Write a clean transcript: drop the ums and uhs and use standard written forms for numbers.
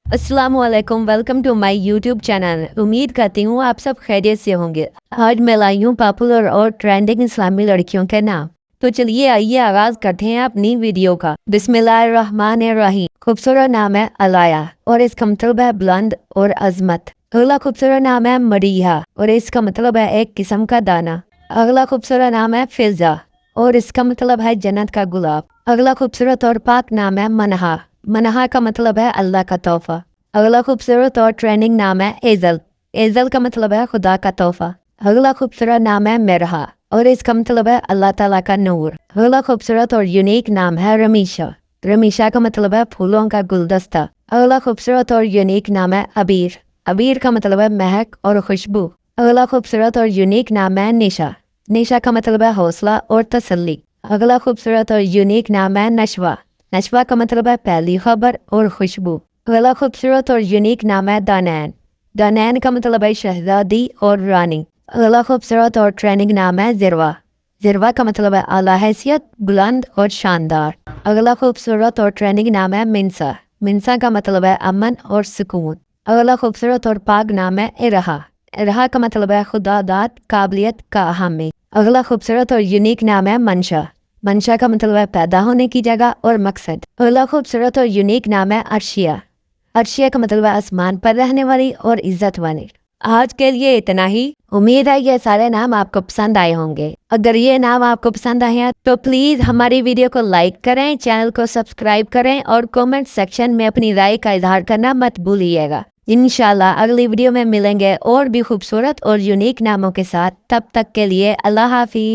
अस्सलाम वालेकुम, welcome to my YouTube channel. उम्मीद करती हूँ आप सब खैरियत से होंगे। आज मैं लाई हूँ पॉपुलर और ट्रेंडिंग इस्लामी लड़कियों के नाम। तो चलिए आइए आगाज करते हैं अपनी वीडियो का। बिस्मिल्लाहिर्रहमानिर्रहीम। खूबसूरत नाम है अलाया और इसका मतलब है बुलंद और अजमत। अगला खूबसूरत नाम है मरिया और इसका मतलब है एक किस्म का दाना। अगला खूबसूरत नाम है फिजा और इसका मतलब है जन्नत का गुलाब। अगला खूबसूरत और पाक नाम है मनहा। मनहा का मतलब है अल्लाह का तोहफा। अगला खूबसूरत और ट्रेंडिंग नाम है एजल। एजल का मतलब है खुदा का तोहफा। अगला खूबसूरत नाम है मेरहा और इसका मतलब है अल्लाह ताला का नूर। अगला खूबसूरत और यूनिक नाम है रमीशा। रमीशा का मतलब है फूलों का गुलदस्ता। अगला खूबसूरत और यूनिक नाम है अबीर। अबीर का मतलब है महक और खुशबू। अगला खूबसूरत और यूनिक नाम है निशा। निशा का मतलब है हौसला और तसल्ली। अगला खूबसूरत और यूनिक नाम है नशवा। नशवा का मतलब है पहली खबर और खुशबू। अगला खूबसूरत और यूनिक नाम है दानैन। दानैन का मतलब है शहजादी और रानी। अगला खूबसूरत और ट्रेंडिंग नाम है जिरवा। जिरवा का मतलब है आला हैसियत, बुलंद और शानदार। अगला खूबसूरत और ट्रेंडिंग नाम है मिनसा। मिनसा का मतलब है अमन और सुकून। अगला खूबसूरत और पाक नाम है इरहा। इरहा का मतलब है खुदादाद, काबिलियत का हामी। अगला खूबसूरत और यूनिक नाम है मंशा। मंशा का मतलब है पैदा होने की जगह और मकसद। अगला खूबसूरत और यूनिक नाम है अर्शिया। अर्शिया का मतलब है आसमान पर रहने वाली और इज्जत वाली। आज के लिए इतना ही। उम्मीद है ये सारे नाम आपको पसंद आए होंगे। अगर ये नाम आपको पसंद आए हैं तो प्लीज हमारी वीडियो को लाइक करें, चैनल को सब्सक्राइब करें और कमेंट सेक्शन में अपनी राय का इजहार करना मत भूलिएगा। इंशाल्लाह अगली वीडियो में मिलेंगे और भी खूबसूरत और यूनिक नामों के साथ। तब तक के लिए अल्लाह हाफिज।